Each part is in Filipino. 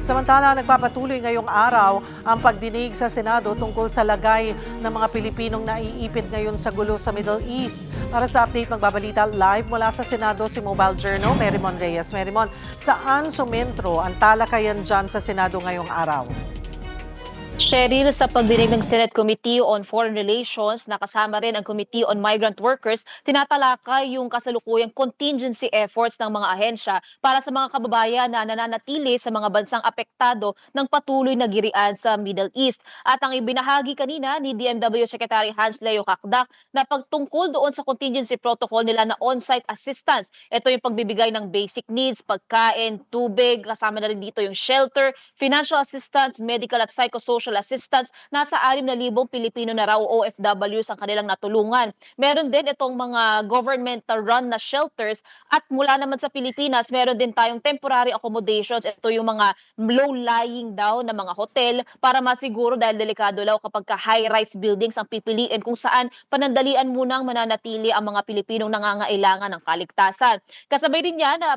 Samantala, nagpapatuloy ngayong araw ang pagdinig sa Senado tungkol sa lagay ng mga Pilipinong naiipit ngayon sa gulo sa Middle East. Para sa update, magbabalita live mula sa Senado si Mobile Journal, Merimon Reyes. Merimon, saan sumentro ang talakayan dyan sa Senado ngayong araw? Cheryl, sa pagdinig ng Senate Committee on Foreign Relations, nakasama rin ang Committee on Migrant Workers, tinatalakay yung kasalukuyang contingency efforts ng mga ahensya para sa mga kababayan na nananatili sa mga bansang apektado ng patuloy na girian sa Middle East. At ang ibinahagi kanina ni DMW Secretary Hans Leo Kakdak na pagtungkol doon sa contingency protocol nila na on-site assistance. Ito yung pagbibigay ng basic needs, pagkain, tubig, kasama na rin dito yung shelter, financial assistance, medical at psychosocial assistance. Nasa 6,000 Pilipino na raw OFWs ang kanilang natulungan. Meron din itong mga government-run na shelters at mula naman sa Pilipinas, meron din tayong temporary accommodations. Ito yung mga low-lying daw na mga hotel para masiguro dahil delikado daw kapag high-rise buildings ang pipiliin kung saan panandalian munang mananatili ang mga Pilipinong nangangailangan ng kaligtasan. Kasabay din yan na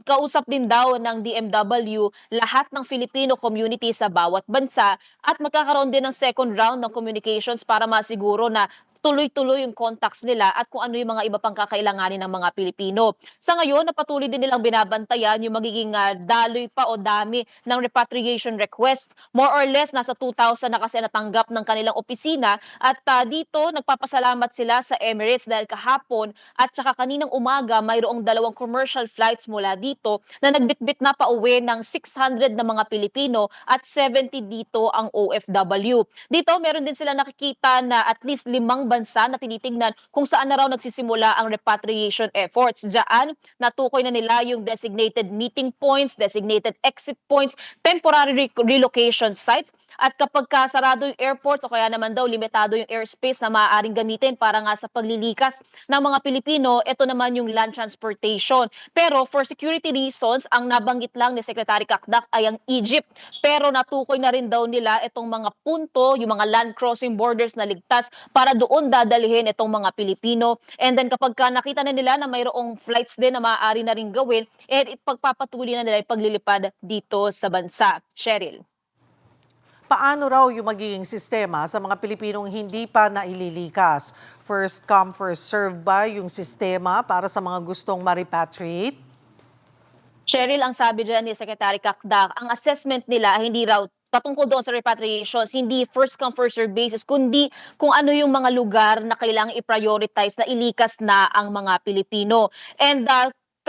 kausap din daw ng DMW lahat ng Filipino community sa bawat bansa at magkakaroon din ng second round ng communications para masiguro na tuloy-tuloy yung contacts nila at kung ano yung mga iba pang kakailanganin ng mga Pilipino. Sa ngayon, napatuloy din nilang binabantayan yung magiging daloy pa o dami ng repatriation requests. More or less, nasa 2,000 na kasi natanggap ng kanilang opisina at dito nagpapasalamat sila sa Emirates dahil kahapon at saka kaninang umaga mayroong 2 commercial flights mula dito na nagbitbit na pauwi ng 600 na mga Pilipino at 70 dito ang OFW. Dito meron din sila nakikita na at least 5 bansa na tinitingnan kung saan na raw nagsisimula ang repatriation efforts. Diyan, natukoy na nila yung designated meeting points, designated exit points, temporary relocation sites at kapag sarado yung airports o kaya naman daw limitado yung airspace na maaaring gamitin para nga sa paglilikas ng mga Pilipino, ito naman yung land transportation. Pero for security reasons, ang nabanggit lang ni Secretary Kakdak ay ang Egypt. Pero natukoy na rin daw nila itong mga punto, yung mga land crossing borders na ligtas para doon dadalhin itong mga Pilipino. And then kapag nakita na nila na mayroong flights din na maaari na rin gawin, pagpapatuloy na nila yung paglilipad dito sa bansa. Cheryl. Paano raw yung magiging sistema sa mga Pilipinong hindi pa naililikas? First come, first serve ba yung sistema para sa mga gustong ma-repatriate? Cheryl, ang sabi dyan ni Secretary Kakdak, ang assessment nila hindi raw patungkol doon sa repatriations, hindi first come first serve basis, kundi kung ano yung mga lugar na kailangang i-prioritize na ilikas na ang mga Pilipino. And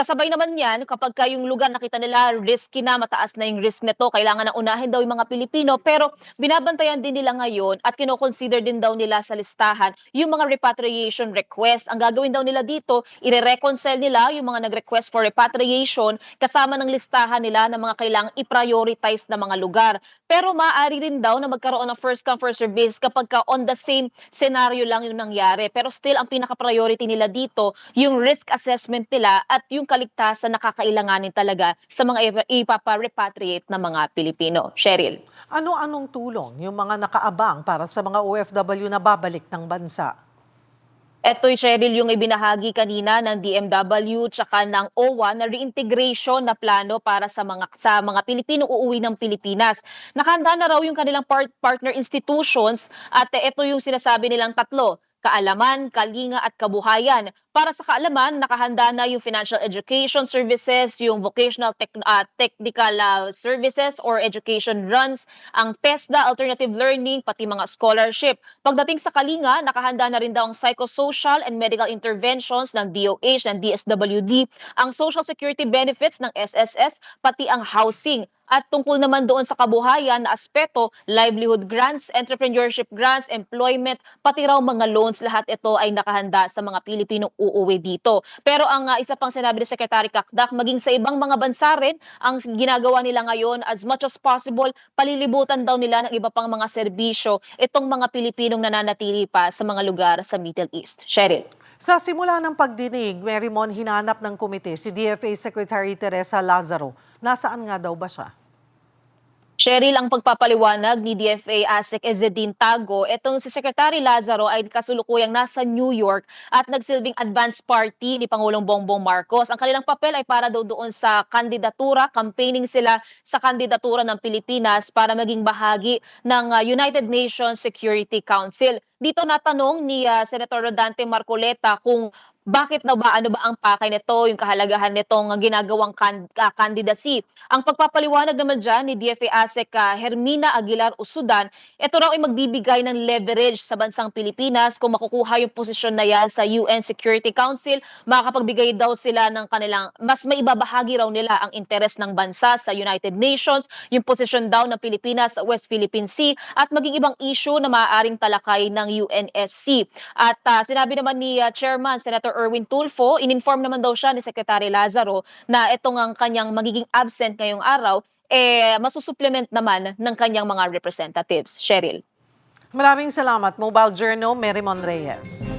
kasabay naman yan, kapag yung lugar nakita nila risky na, mataas na yung risk nito, kailangan na unahin daw yung mga Pilipino. Pero binabantayan din nila ngayon at kinoconsider din daw nila sa listahan yung mga repatriation requests. Ang gagawin daw nila dito, ire-reconcile nila yung mga nag-request for repatriation kasama ng listahan nila ng mga kailangang i-prioritize na mga lugar. Pero maaari rin daw na magkaroon ng first come first serve basis kapag on the same scenario lang yung nangyari. Pero still, ang pinaka-priority nila dito, yung risk assessment nila at yung kaligtasan na kakailanganin talaga sa mga ipapa-repatriate na mga Pilipino. Cheryl. Ano-anong tulong yung mga nakaabang para sa mga OFW na babalik ng bansa? Ito, Cheryl, yung ibinahagi kanina ng DMW tsaka ng OWA na reintegration na plano para sa mga Pilipino uuwi ng Pilipinas. Nakahanda na raw yung kanilang partner institutions at ito yung sinasabi nilang tatlo: kaalaman, kalinga at kabuhayan. Para sa kaalaman, nakahanda na yung financial education services, yung vocational technical services or education runs, ang TESDA, alternative learning, pati mga scholarship. Pagdating sa kalinga, nakahanda na rin daw ang psychosocial and medical interventions ng DOH, ng DSWD, ang social security benefits ng SSS, pati ang housing. At tungkol naman doon sa kabuhayan na aspeto, livelihood grants, entrepreneurship grants, employment, pati raw mga loans, lahat ito ay nakahanda sa mga Pilipinong uuwi dito. Pero ang isa pang sinabi ni Secretary Kakdak, maging sa ibang mga bansa rin, ang ginagawa nila ngayon, as much as possible, palilibutan daw nila ng iba pang mga serbisyo itong mga Pilipinong nananatili pa sa mga lugar sa Middle East. Cheryl. Sa simula ng pagdinig, Merimon, hinanap ng komite si DFA Secretary Teresa Lazaro. Nasaan nga daw ba siya? Cheryl, ang pagpapaliwanag ni DFA ASEC Ezzedine Tago, etong si Secretary Lazaro ay kasulukuyang nasa New York at nagsilbing advance party ni Pangulong Bongbong Marcos. Ang kanilang papel ay para daw doon sa kandidatura, campaigning sila sa kandidatura ng Pilipinas para maging bahagi ng United Nations Security Council. Dito natanong ni Senator Rodante Marcoleta kung bakit daw ba, ano ba ang pakay nito, yung kahalagahan nitong ginagawang candidacy. Ang pagpapaliwanag naman dyan ni DFA ASEC Hermina Aguilar Usudan, ito raw ay magbibigay ng leverage sa bansang Pilipinas kung makukuha yung posisyon na yan sa UN Security Council, makakapagbigay daw sila ng kanilang, mas maibabahagi raw nila ang interes ng bansa sa United Nations, yung posisyon daw ng Pilipinas sa West Philippine Sea at maging ibang issue na maaaring talakay ng UNSC. At sinabi naman ni Chairman Senator Erwin Tulfo, in-inform naman daw siya ni Secretary Lazaro na itong ang kanyang magiging absent ngayong araw, masusupplement naman ng kanyang mga representatives. Cheryl. Maraming salamat, Mobile Journal, Mary Mon Reyes.